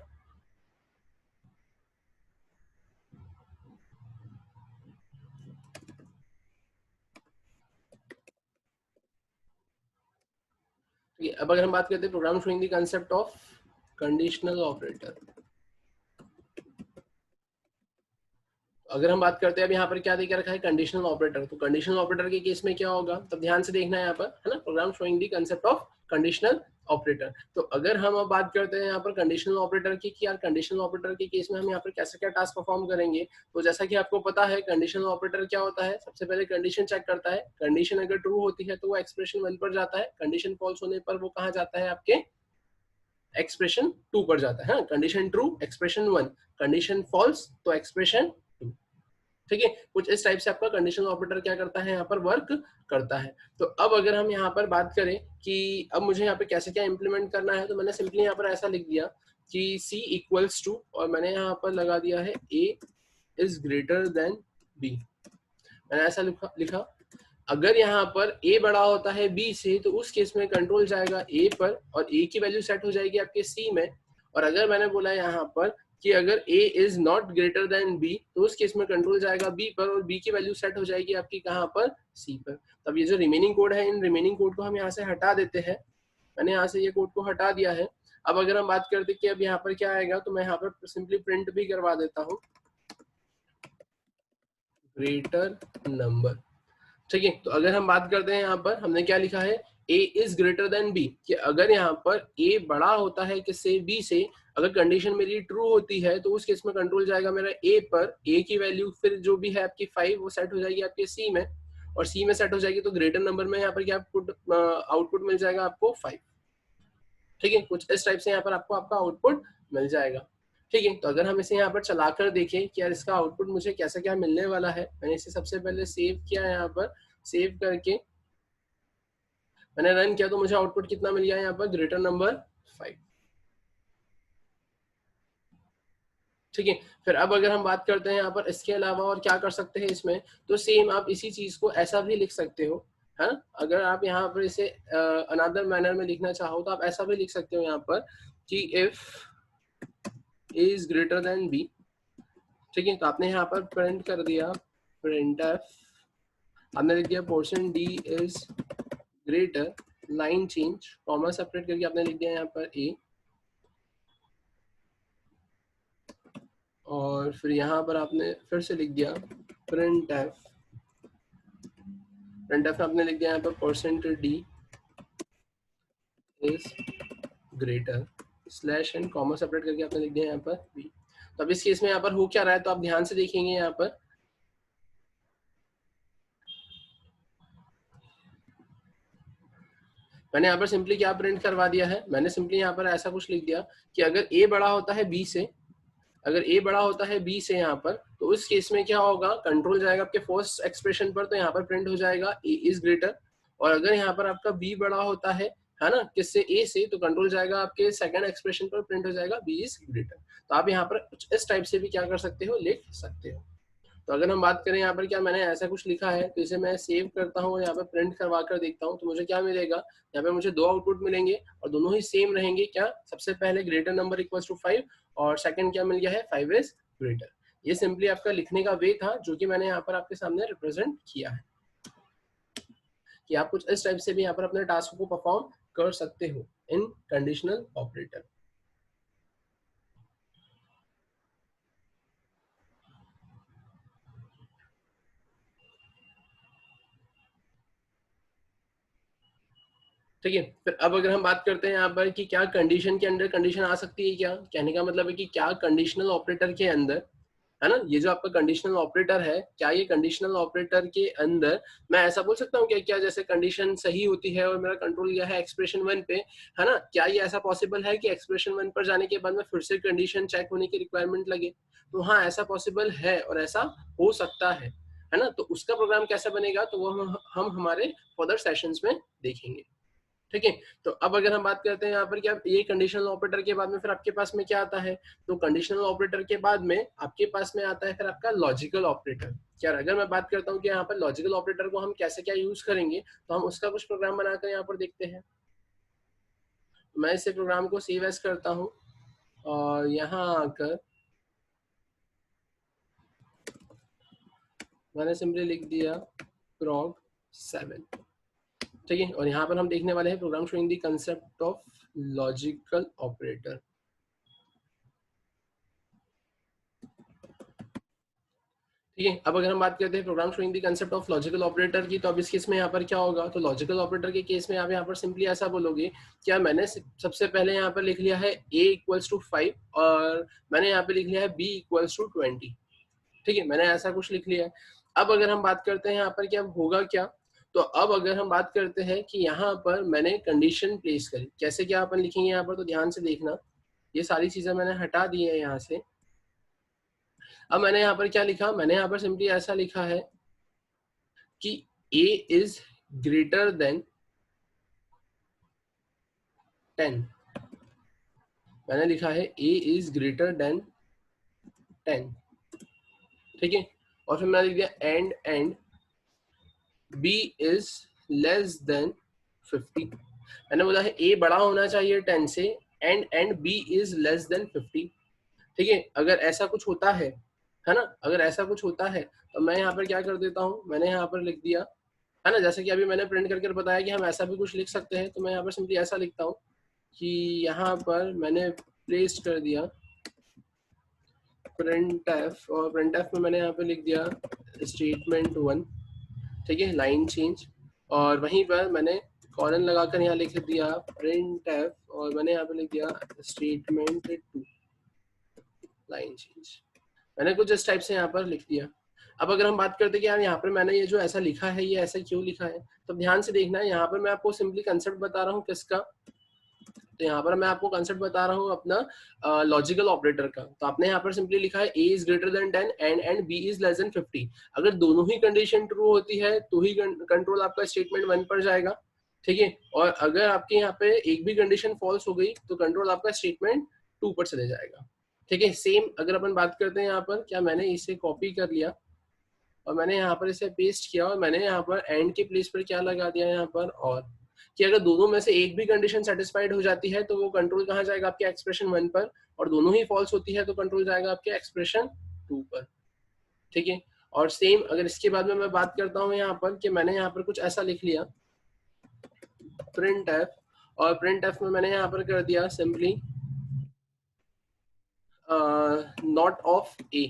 ठीक है, अब अगर हम बात करते हैं program showing the concept of conditional operator, अगर हम बात करते हैं अब यहाँ पर क्या देकर रखा है, कंडीशनल ऑपरेटर। तो कंडीशनल ऑपरेटर के केस में क्या होगा, तो ध्यान से देखना है यहाँ पर, है ना, program showing the concept of conditional operator. तो अगर हम अब बात करते हैं यहाँ पर कंडीशनल ऑपरेटर की कि यार कंडीशनल ऑपरेटर के केस में हम यहाँ पर कैसे क्या टास्क परफॉर्म करेंगे, तो जैसा कि आपको पता है कंडीशनल ऑपरेटर क्या होता है, सबसे पहले कंडीशन चेक करता है, कंडीशन अगर ट्रू होती है तो वो एक्सप्रेशन 1 पर जाता है, कंडीशन फॉल्स होने पर वो कहाँ जाता है, आपके एक्सप्रेशन 2 पर जाता है। Condition true expression 1, condition false तो एक्सप्रेशन 2। ठीक है, कुछ इस टाइप से आपका कंडीशनल ऑपरेटर क्या करता है यहाँ पर वर्क करता है। तो अब अगर हम यहाँ पर बात करें कि अब मुझे यहाँ पे कैसे क्या इंप्लीमेंट करना है, तो मैंने सिंपली यहाँ पर ऐसा लिख दिया कि C इक्वल्स टू, और मैंने यहाँ पर लगा दिया है A is greater than B। मैंने ऐसा लिखा अगर यहाँ पर A बड़ा होता है B से तो उस केस में कंट्रोल जाएगा A पर और A की वैल्यू सेट हो जाएगी आपके C में। और अगर मैंने बोला यहाँ पर कि अगर A is not greater than B तो उस केस में कंट्रोल जाएगा B पर और B की वैल्यू सेट हो जाएगी आपकी कहाँ पर, C पर। तब ये जो रिमेनिंग कोड है, इन रिमेनिंग कोड को हम यहाँ से हटा देते हैं। मैंने यहाँ से ये कोड को हटा दिया है। अब अगर हम बात करते कि अब यहाँ पर क्या आएगा, तो मैं यहाँ पर सिंपली प्रिंट भी करवा देता हूँ ग्रेटर नंबर। ठीक है, तो अगर हम बात करते हैं यहाँ पर हमने क्या लिखा है, A is greater than B, कि अगर यहाँ पर A बड़ा होता है किससे, B से, अगर कंडीशन मेरी ट्रू होती है तो उस केस में कंट्रोल जाएगा मेरा A पर। A की वैल्यू फिर जो भी है आपकी 5 वो सेट हो जाएगी आपके C में, और C में सेट हो जाएगी तो ग्रेटर नंबर में यहाँ पर क्या आउटपुट मिल जाएगा आपको 5। ठीक है, कुछ इस टाइप से यहाँ पर आपको आपका आउटपुट मिल जाएगा। ठीक है, तो अगर हम इसे यहाँ पर चलाकर देखें कि यार इसका आउटपुट मुझे कैसा क्या मिलने वाला है, मैंने इसे सबसे पहले सेव किया, यहाँ पर सेव करके मैंने रन किया तो मुझे आउटपुट कितना मिल गया यहाँ पर, ग्रेटर नंबर 5। ठीक है, फिर अब अगर हम बात करते हैं यहाँ पर इसके अलावा और क्या कर सकते हैं इसमें, तो सेम आप इसी चीज को ऐसा भी लिख सकते हो, है ना। अगर आप यहाँ पर इसे अनदर मैनर में लिखना चाहो तो आप ऐसा भी लिख सकते हो यहाँ पर कि if A is greater than B। ठीक है, तो आपने यहाँ पर प्रिंट कर दिया printf, आपने लिख दिया %d is greater, line change, comma separate करके आपने लिख दिया यहाँ पर A, और फिर यहाँ पर आपने फिर से लिख दिया printf में आपने लिख दिया यहाँ पर %d is greater /n, comma separate करके आपने लिख दिया यहाँ पर B। तो अब इस केस में यहाँ पर हो क्या रहा है, तो आप ध्यान से देखेंगे यहाँ पर मैंने यहाँ पर सिंपली क्या प्रिंट करवा दिया है, मैंने सिंपली यहाँ पर ऐसा कुछ लिख दिया कि अगर A बड़ा होता है B से, अगर A बड़ा होता है B से यहाँ पर, तो उस केस में क्या होगा, कंट्रोल जाएगा आपके फर्स्ट एक्सप्रेशन पर, तो यहाँ पर प्रिंट हो जाएगा A इज ग्रेटर। और अगर यहाँ पर आपका B बड़ा होता है ना, किससे, A से, तो कंट्रोल जाएगा आपके सेकंड एक्सप्रेशन पर, प्रिंट हो जाएगा B इज ग्रेटर। तो आप यहाँ पर इस टाइप से भी क्या कर सकते हो, लिख सकते हो। तो अगर हम बात करें यहाँ पर क्या मैंने ऐसा कुछ लिखा है, तो इसे मैं सेव करता हूँ और यहाँ पर प्रिंट करवा कर देखता हूँ, तो मुझे क्या मिलेगा, यहाँ पे मुझे दो आउटपुट मिलेंगे और दोनों ही सेम रहेंगे। क्या, सबसे पहले ग्रेटर नंबर इक्वल्स टू 5 और सेकंड क्या मिल गया है, 5 इज ग्रेटर। ये सिंपली आपका लिखने का वे था जो कि मैंने यहाँ पर आपके सामने रिप्रेजेंट किया है, कि आप कुछ इस टाइप से भी यहाँ पर अपने टास्क को परफॉर्म कर सकते हो इन कंडीशनल ऑपरेटर। ठीक है, फिर अब अगर हम बात करते हैं यहाँ पर कि क्या कंडीशन के अंदर कंडीशन आ सकती है, क्या कहने का मतलब है कि क्या कंडीशनल ऑपरेटर के अंदर, है ना, ये जो आपका कंडीशनल ऑपरेटर है, क्या ये कंडीशनल ऑपरेटर के अंदर मैं ऐसा बोल सकता हूँ क्या, क्या जैसे कंडीशन सही होती है और मेरा कंट्रोल गया है एक्सप्रेशन 1 पे, है ना, क्या ये ऐसा पॉसिबल है कि एक्सप्रेशन 1 पर जाने के बाद में फिर से कंडीशन चेक होने की रिक्वायरमेंट लगे? तो हाँ, ऐसा पॉसिबल है और ऐसा हो सकता है ना। तो उसका प्रोग्राम कैसा बनेगा, तो वो हम हमारे फर्दर सेशंस में देखेंगे। ठीक है, तो अब अगर हम बात करते हैं यहाँ पर क्या, ये कंडीशनल ऑपरेटर के बाद में फिर आपके पास में क्या आता है, तो कंडीशनल ऑपरेटर के बाद में आपके पास में आता है फिर आपका लॉजिकल ऑपरेटर। क्या, अगर मैं बात करता हूँ कि यहाँ पर लॉजिकल ऑपरेटर को हम कैसे क्या यूज करेंगे, तो हम उसका कुछ प्रोग्राम बनाकर यहाँ पर देखते हैं। मैं इसे प्रोग्राम को सेव एज करता हूँ और यहाँ आकर मैंने सिंपली लिख दिया prog 7। ठीक है, और यहाँ पर हम देखने वाले हैं program showing the concept of logical operator. ठीक है, अब अगर हम बात करते हैं program showing the concept of logical operator की, तो अब इस केस में यहाँ पर क्या होगा, तो लॉजिकल ऑपरेटर के केस में आप यहाँ पर सिंपली ऐसा बोलोगे, क्या मैंने सबसे पहले यहाँ पर लिख लिया है a इक्वल्स टू 5 और मैंने यहाँ पे लिख लिया है b इक्वल्स टू 20। ठीक है, मैंने ऐसा कुछ लिख लिया है। अब अगर हम बात करते हैं यहाँ पर क्या होगा क्या, तो अब अगर हम बात करते हैं कि यहाँ पर मैंने कंडीशन प्लेस करी, कैसे क्या अपन लिखेंगे यहाँ पर, तो ध्यान से देखना, ये सारी चीजें मैंने हटा दी है यहाँ से। अब मैंने यहाँ पर क्या लिखा, मैंने यहाँ पर सिंपली ऐसा लिखा है कि a इज ग्रेटर देन 10। मैंने लिखा है a इज ग्रेटर देन 10, ठीक है। और फिर मैंने लिख दिया and b is less then 50। मैंने बोला है a बड़ा होना चाहिए 10 से, and b is less then 50, ठीक है। अगर ऐसा कुछ होता है ना, अगर ऐसा कुछ होता है तो मैं यहाँ पर क्या कर देता हूँ, मैंने यहाँ पर लिख दिया है ना, जैसे कि अभी मैंने प्रिंट करके बताया कि हम ऐसा भी कुछ लिख सकते हैं। तो मैं यहाँ पर सिंपली ऐसा लिखता हूँ कि यहाँ पर मैंने प्लेस कर दिया प्रिंट एफ, और प्रिंट एफ में मैंने यहाँ पे लिख दिया स्टेटमेंट 1, ठीक है, लाइन चेंज। और वहीं पर मैंने कॉलन लगाकर यहाँ लिख दिया प्रिंट एफ, और मैंने यहाँ पे लिख दिया स्टेटमेंट 2, लाइन चेंज। मैंने कुछ इस टाइप से यहाँ पर लिख दिया। अब अगर हम बात करते हैं कि यार यहाँ पर मैंने ये जो ऐसा लिखा है ये ऐसा क्यों लिखा है, तो ध्यान से देखना है। यहाँ पर मैं आपको सिंपली कंसेप्ट बता रहा हूँ किसका, तो यहाँ पर मैं आपको कंसेप्ट बता रहा हूँ अपना लॉजिकल ऑपरेटर का। तो आपने यहाँ पर सिंपली लिखा है a is greater then 10 and b is less then 50। अगर दोनों ही कंडीशन ट्रू होती है तो ही कंट्रोल आपका स्टेटमेंट 1 पर जाएगा, ठीक है। और अगर आपके यहाँ पे एक भी कंडीशन फॉल्स हो गई तो कंट्रोल आपका स्टेटमेंट 2 पर चले जाएगा, ठीक है। सेम अगर अपन बात करते हैं यहाँ पर, क्या मैंने इसे कॉपी कर लिया और मैंने यहाँ पर इसे पेस्ट किया, और मैंने यहाँ पर एंड के प्लेस पर क्या लगा दिया यहाँ पर, और कि अगर दोनों में से एक भी कंडीशन सेटिस्फाइड हो जाती है तो वो कंट्रोल कहाँ जाएगा, आपके एक्सप्रेशन 1 पर, और दोनों ही फॉल्स होती है तो कंट्रोल जाएगा आपके एक्सप्रेशन 2 पर, ठीक है। और सेम अगर इसके बाद में मैं बात करता हूँ यहाँ पर कि मैंने यहाँ पर कुछ ऐसा लिख लिया प्रिंट एफ, और प्रिंट एफ में मैंने यहाँ पर कर दिया सिंपली नॉट ऑफ ए,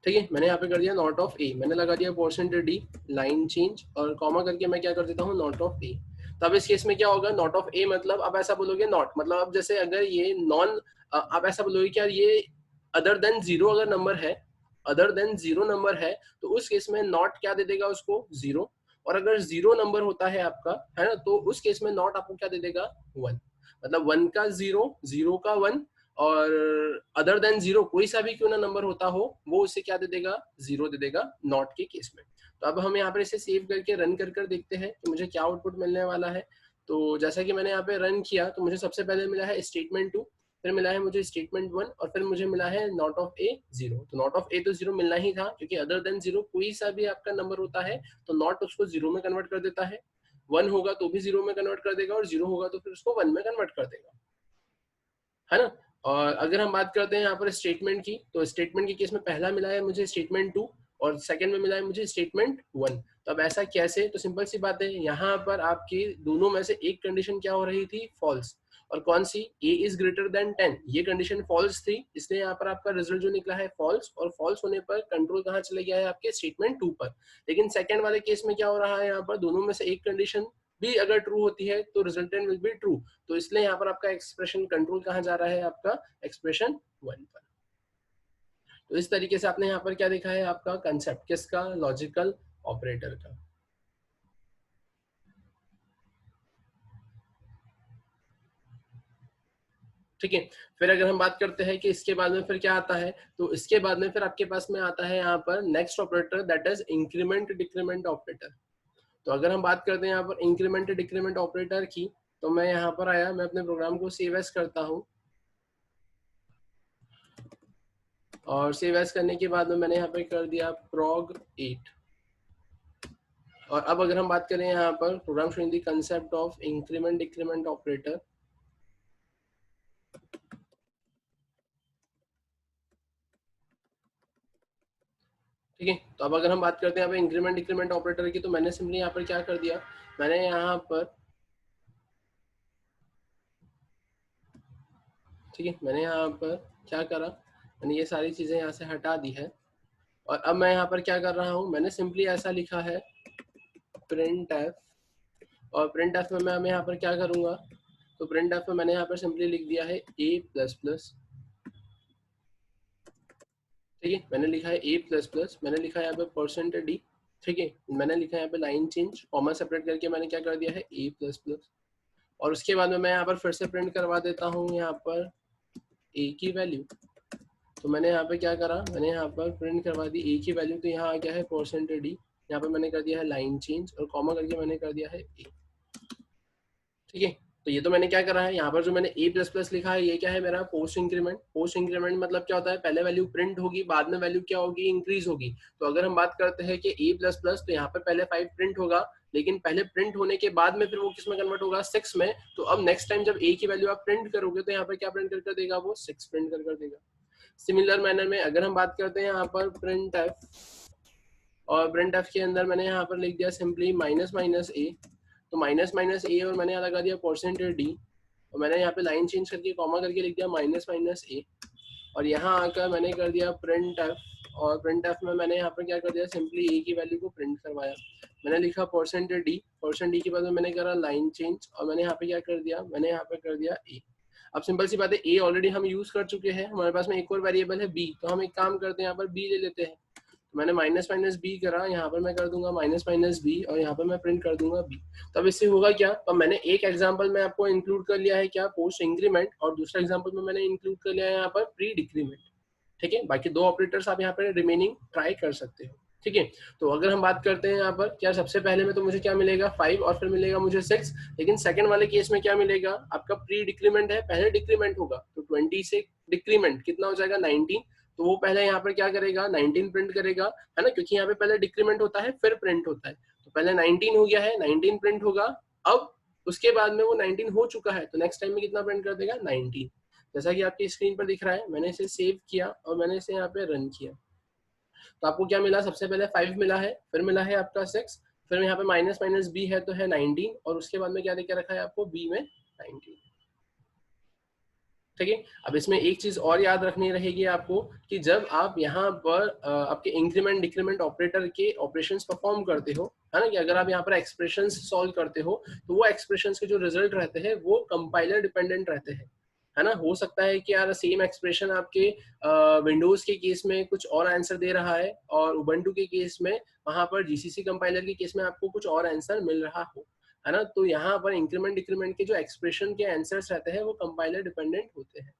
ठीक है। मैंने यहाँ पे कर दिया नॉट ऑफ ए, मैंने लगा दिया परसेंटेज डी, लाइन चेंज, और कॉमा करके मैं क्या कर देता हूँ नॉट ऑफ ए। तब इस केस में क्या होगा, नॉट ऑफ ए मतलब आप ऐसा बोलोगे नॉट मतलब अब जैसे अगर ये नॉन, आप ऐसा बोलोगे कि यार ये अदर देन जीरो अगर नंबर है, अदर देन जीरो नंबर है, तो उस केस में नॉट क्या दे देगा उसको, जीरो। और अगर जीरो नंबर होता है आपका, है ना, तो उस केस में नॉट आपको क्या दे देगा, 1। मतलब 1 का 0, 0 का 1, और अदर देन जीरो कोई सा भी क्यों ना नंबर होता हो वो उसे क्या दे देगा, 0 दे देगा नॉट के केस में। तो अब हम यहाँ पर इसे सेव करके रन कर देखते हैं कि मुझे क्या आउटपुट मिलने वाला है। तो जैसा कि मैंने यहाँ पे रन किया तो मुझे सबसे पहले मिला है स्टेटमेंट 2, फिर मिला है मुझे स्टेटमेंट 1, और फिर मुझे मिला है नॉट ऑफ ए 0। तो नॉट ऑफ ए तो 0 मिलना ही था, क्योंकि अदर देन 0 कोई सा भी आपका नंबर होता है तो नॉट उसको 0 में कन्वर्ट कर देता है, 1 होगा तो भी 0 में कन्वर्ट कर देगा, और 0 होगा तो फिर उसको 1 में कन्वर्ट कर देगा, है ना। और अगर हम बात करते हैं यहाँ पर स्टेटमेंट की, तो स्टेटमेंट के केस में पहला मिला है मुझे स्टेटमेंट 2, और सेकंड में मिला है मुझे स्टेटमेंट 1। तो अब ऐसा कैसे, तो सिंपल सी बात है, यहाँ पर आपकी दोनों में से एक कंडीशन क्या हो रही थी, फॉल्स। और कौन सी, a इज ग्रेटर देन 10, ये कंडीशन फॉल्स थी, इसलिए यहाँ पर आपका रिजल्ट जो निकला है फॉल्स, और फॉल्स होने पर कंट्रोल कहाँ चले गया है, आपके स्टेटमेंट 2 पर। लेकिन सेकंड वाले केस में क्या हो रहा है, यहाँ पर दोनों में से एक कंडीशन भी अगर ट्रू होती है तो रिजल्टेंट विल बी ट्रू, तो इसलिए यहाँ पर आपका एक्सप्रेशन कंट्रोल कहाँ जा रहा है, आपका एक्सप्रेशन 1 पर। तो इस तरीके से आपने यहाँ पर क्या देखा है, आपका कंसेप्ट किसका, लॉजिकल ऑपरेटर का। ठीक है। फिर अगर हम बात करते हैं कि इसके बाद में फिर क्या आता है, तो इसके बाद में फिर आपके पास में आता है यहाँ पर next operator, that is increment decrement operator. तो अगर हम बात करते हैं यहाँ पर इंक्रीमेंट डिक्रीमेंट ऑपरेटर की, तो मैं यहाँ पर आया, मैं अपने प्रोग्राम को सेव एज करता हूँ, और सेव एज करने के बाद में मैंने यहाँ पे कर दिया prog 8। और अब अगर हम बात करें यहाँ पर program showing the concept of increment decrement operator, ठीक है। तो अब अगर हम बात करते हैं यहाँ पे इंक्रीमेंट डिक्रीमेंट ऑपरेटर की, तो मैंने सिंपली यहाँ पर क्या कर दिया, मैंने यहाँ पर, ठीक है, मैंने यहाँ पर क्या करा, मैंने ये सारी चीजें यहाँ से हटा दी है, और अब मैं यहाँ पर क्या कर रहा हूँ, मैंने सिंपली ऐसा लिखा है प्रिंट एफ, और प्रिंट एफ में मैं यहाँ पर क्या करूँगा, तो प्रिंट एफ में मैंने यहाँ पर सिंपली लिख दिया है a प्लस प्लस, ठीक है। मैंने लिखा है a प्लस प्लस, मैंने लिखा है यहाँ पे परसेंटेज डी, ठीक है। मैंने लिखा है यहाँ पे लाइन चेंज, कॉमा सेपरेट करके मैंने क्या कर दिया है a प्लस प्लस, और उसके बाद में मैं यहाँ पर फिर से प्रिंट करवा देता हूँ यहाँ पर a की वैल्यू, तो मैंने यहाँ पे क्या करा, मैंने यहाँ पर प्रिंट करवा दी ए की वैल्यू, तो यहाँ आ गया है %d, यहाँ पे मैंने कर दिया है लाइन चेंज और कॉमा करके मैंने कर दिया है ए। ठीक है, तो ये तो मैंने क्या करा है, यहाँ पर जो मैंने ए प्लस प्लस लिखा है ये क्या है मेरा पोस्ट इंक्रीमेंट। पोस्ट इंक्रीमेंट मतलब क्या होता है, पहले वैल्यू प्रिंट होगी, बाद में वैल्यू क्या होगी, इंक्रीज होगी। तो अगर हम बात करते हैं कि ए प्लस प्लस, तो यहाँ पर पहले 5 प्रिंट होगा, लेकिन पहले प्रिंट होने के बाद में फिर वो किस में कन्वर्ट होगा, 6 में। तो अब नेक्स्ट टाइम जब ए की वैल्यू आप प्रिंट करोगे तो यहाँ पर क्या प्रिंट कर देगा, वो 6 प्रिंट कर देगा। सिमिलर मैनर में अगर हम बात करते हैं यहाँ पर प्रिंट एफ, और प्रिंट एफ के अंदर मैंने यहाँ पर लिख दिया सिंपली माइनस माइनस ए, तो माइनस माइनस ए और मैंने यहाँ लगा दिया %d, और मैंने यहाँ पे लाइन चेंज करके कॉमा करके लिख दिया माइनस माइनस ए, और यहाँ आकर मैंने कर दिया प्रिंट एफ, और प्रिंट एफ में मैंने यहाँ पर क्या कर दिया, सिंपली ए की वैल्यू को प्रिंट करवाया। मैंने लिखा %d के बाद में मैंने करा लाइन चेंज, और मैंने यहाँ पे क्या कर दिया, मैंने यहाँ पे कर दिया ए। अब सिंपल सी बात है, ए ऑलरेडी हम यूज कर चुके हैं, हमारे पास में एक और वेरिएबल है बी, तो हम एक काम करते हैं यहाँ पर बी ले लेते हैं। मैंने माइनस माइनस बी करा, यहाँ पर मैं कर दूंगा माइनस माइनस बी, और यहाँ पर मैं प्रिंट कर दूंगा बी। तो अब इससे होगा क्या, तो मैंने एक एग्जांपल में आपको इंक्लूड कर लिया है क्या, पोस्ट इंक्रीमेंट, और दूसरा एग्जांपल में मैंने इंक्लूड कर लिया है यहाँ पर प्री डिक्रीमेंट। ठीक है, बाकी 2 ऑपरेटर्स आप यहाँ पर रिमेनिंग ट्राई कर सकते हो। ठीक है, तो अगर हम बात करते हैं यहाँ पर क्या, सबसे पहले में तो मुझे क्या मिलेगा 5, और फिर मिलेगा मुझे 6, लेकिन सेकंड वाले केस में क्या मिलेगा, आपका प्री डिक्रीमेंट है, पहले डिक्रीमेंट होगा, तो 20 से डिक्रीमेंट कितना हो जाएगा 19, तो वो पहले यहाँ पर क्या करेगा 19 प्रिंट करेगा, है ना, क्योंकि यहाँ पे पहले डिक्रीमेंट होता है फिर प्रिंट होता है। तो पहले 19 हो गया है, 19 प्रिंट होगा, अब उसके बाद में वो 19 हो चुका है, तो नेक्स्ट टाइम में कितना प्रिंट कर देगा 19, जैसा कि आपकी स्क्रीन पर दिख रहा है। मैंने इसे सेव किया और मैंने इसे यहाँ पे रन किया, तो आपको क्या मिला, सबसे पहले 5 मिला है, फिर मिला है आपका 6, फिर यहाँ पे माइनस माइनस बी है तो है 19, और उसके बाद में क्या देके रखा है आपको बी में 19। ठीक है, अब इसमें एक चीज और याद रखनी रहेगी आपको कि जब आप यहाँ पर आपके इंक्रीमेंट डिक्रीमेंट ऑपरेटर के ऑपरेशंस परफॉर्म करते हो, है ना, कि अगर आप यहाँ पर एक्सप्रेशंस सॉल्व करते हो तो वो एक्सप्रेशंस के जो रिजल्ट रहते हैं वो कंपाइलर डिपेंडेंट रहते हैं, है ना। हो सकता है कि यार सेम एक्सप्रेशन आपके विंडोज के केस में कुछ और आंसर दे रहा है, और उबंटू के केस में, वहां पर जीसीसी कंपाइलर के केस में आपको कुछ और आंसर मिल रहा हो, है ना। तो यहाँ पर इंक्रीमेंट डिक्रीमेंट के जो एक्सप्रेशन के आंसर्स रहते हैं वो कंपाइलर डिपेंडेंट होते हैं।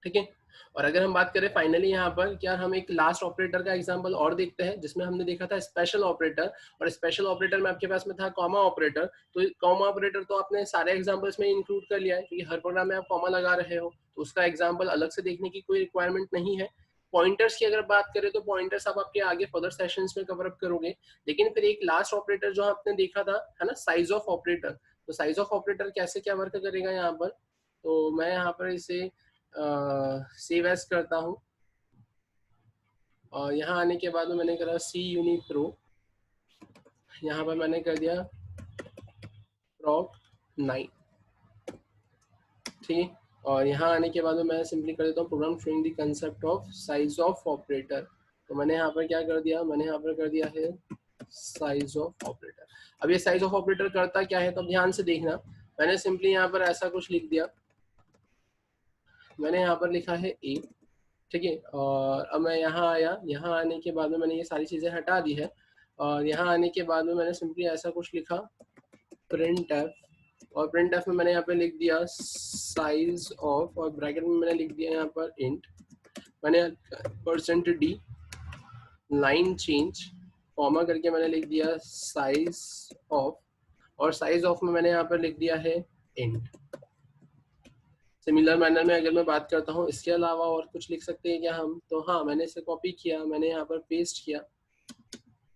ठीक है, और अगर हम बात करें फाइनली यहाँ पर क्या, हम एक लास्ट ऑपरेटर का एग्जांपल और देखते हैं, जिसमें हमने देखा था स्पेशल ऑपरेटर, और स्पेशल ऑपरेटर में आपके पास में था कॉमा ऑपरेटर। तो कॉमा ऑपरेटर तो आपने सारे एग्जांपल्स में इंक्लूड कर लिया है, क्योंकि हर प्रोग्राम में आप कॉमा लगा रहे हो, तो उसका एग्जाम्पल अलग से देखने की कोई रिक्वायरमेंट नहीं है। पॉइंटर्स की अगर बात करें तो पॉइंटर्स आप आपके आगे फर्दर सेशंस में कवर अप करोगे, लेकिन फिर एक लास्ट ऑपरेटर जो आपने देखा था, है ना, साइज ऑफ ऑपरेटर। तो साइज ऑफ ऑपरेटर कैसे क्या वर्क करेगा यहाँ पर, तो मैं यहाँ पर इसे सेव एज करता हूँ, और यहाँ आने के बाद में मैंने करा सी यूनिट प्रो, यहाँ पर मैंने कर दिया प्रॉक 9। ठीक है, और यहाँ आने के बाद में मैं सिंपली कर देता हूँ program showing the concept of size of operator. तो मैंने यहाँ पर क्या कर दिया, मैंने यहाँ पर कर दिया है साइज ऑफ ऑपरेटर। अब ये साइज ऑफ ऑपरेटर करता क्या है, तो ध्यान से देखना, मैंने सिंपली यहाँ पर ऐसा कुछ लिख दिया, मैंने यहाँ पर लिखा है ए। ठीक है, और अब मैं यहाँ आया, यहाँ आने के बाद में मैंने ये सारी चीज़ें हटा दी है, और यहाँ आने के बाद में मैंने सिंपली ऐसा कुछ लिखा प्रिंट एफ, और प्रिंट एफ में मैंने यहाँ पे लिख दिया साइज ऑफ, और ब्रैकेट में मैंने लिख दिया यहाँ पर इंट, मैंने %d लाइन चेंज कॉमा करके मैंने लिख दिया साइज ऑफ, और साइज ऑफ में मैंने यहाँ पर लिख दिया है इंट। सिमिलर मैनर में अगर मैं बात करता हूँ, इसके अलावा और कुछ लिख सकते हैं क्या हम, तो हाँ, मैंने इसे कॉपी किया, मैंने यहाँ पर पेस्ट किया,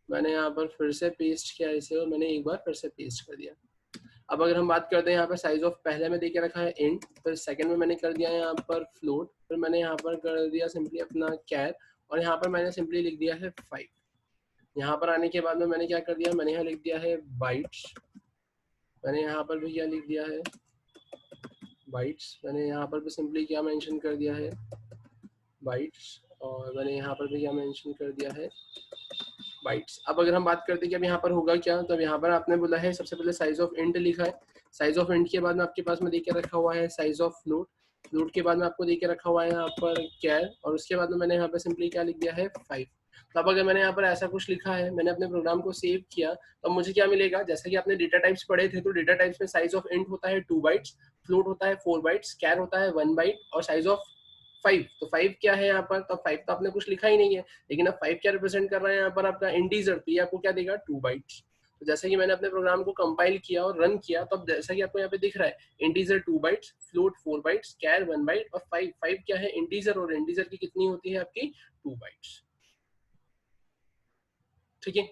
मैंने यहाँ पर फिर से पेस्ट किया इसे, और मैंने एक बार फिर से पेस्ट कर दिया। अब अगर हम बात करते हैं यहाँ पर साइज ऑफ, पहले में देके रखा है इंट, फिर सेकंड में मैंने कर दिया यहाँ पर फ्लोट, फिर मैंने यहाँ पर कर दिया सिंपली अपना कैर, और यहाँ पर मैंने सिंपली लिख दिया है 5। यहाँ पर आने के बाद में मैंने क्या कर दिया, मैंने यहाँ लिख दिया है बाइट्स, मैंने यहाँ पर भी क्या लिख दिया है बाइट्स, मैंने यहाँ पर भी सिंपली क्या मेंशन कर दिया है बाइट्स, और मैंने यहाँ पर भी क्या मेंशन कर दिया है बाइट्स। अब अगर हम बात करते हैं कि अब यहाँ पर होगा क्या, तो यहाँ पर आपने बोला है सबसे पहले साइज ऑफ इंट लिखा है, साइज ऑफ इंट के बाद में आपके पास में देके रखा हुआ है साइज ऑफ फ्लोट, फ्लोट के बाद में आपको देके रखा हुआ है यहाँ पर कैर, और उसके बाद में मैंने यहाँ पर सिंपली क्या लिख दिया है 5। तो अब अगर मैंने यहाँ पर ऐसा कुछ लिखा है, मैंने अपने प्रोग्राम को सेव किया, तो मुझे क्या मिलेगा, जैसा कि आपने डेटा टाइप्स पढ़े थे, तो डेटा टाइप्स में साइज ऑफ इंट होता है 2 बाइट्स, फ्लोट होता है 4 बाइट्स, कैर होता है 1 बाइट, और साइज ऑफ 5, तो 5 क्या है यहाँ पर, तो 5 तो आपने कुछ लिखा ही नहीं है, लेकिन अब 5 क्या रिप्रेजेंट कर रहा है यहाँ पर आपका इंटीजर, तो ये आपको क्या देगा 2 बाइट्स। तो जैसे कि मैंने अपने प्रोग्राम को कंपाइल किया और रन किया, तो अब जैसा कि आपको यहाँ पे दिख रहा है, इंटीजर 2 बाइट्स, फ्लोट 4 बाइट्स, कैर 1 बाइट और 5 क्या है इंटीजर, और इंटीजर की कितनी होती है आपकी 2 बाइट्स। ठीक है,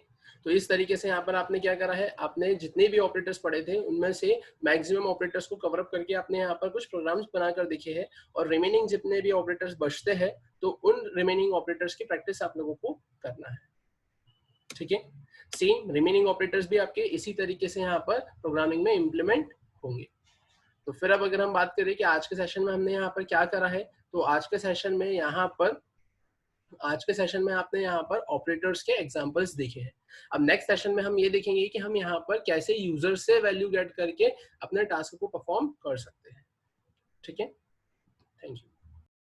तो इस तरीके से यहाँ पर आपने क्या करा है, आपने जितने भी ऑपरेटर्स पढ़े थे उनमें से मैक्सिमम ऑपरेटर्स को कवर अप करके आपने यहाँ पर कुछ प्रोग्राम्स बनाकर देखे हैं, और रिमेनिंग जितने भी ऑपरेटर्स बचते हैं तो उन रिमेनिंग ऑपरेटर्स की प्रैक्टिस आप लोगों को करना है। ठीक है, सेम रिमेनिंग ऑपरेटर्स भी आपके इसी तरीके से यहाँ पर प्रोग्रामिंग में इम्प्लीमेंट होंगे। तो फिर अब अगर हम बात करें कि आज के सेशन में हमने यहाँ पर क्या करा है, तो आज के सेशन में आपने यहाँ पर ऑपरेटर्स के एग्जांपल्स देखे हैं। अब नेक्स्ट सेशन में हम ये देखेंगे कि हम यहाँ पर कैसे यूजर से वैल्यू गेट करके अपने टास्क को परफॉर्म कर सकते हैं। ठीक है, थैंक यू।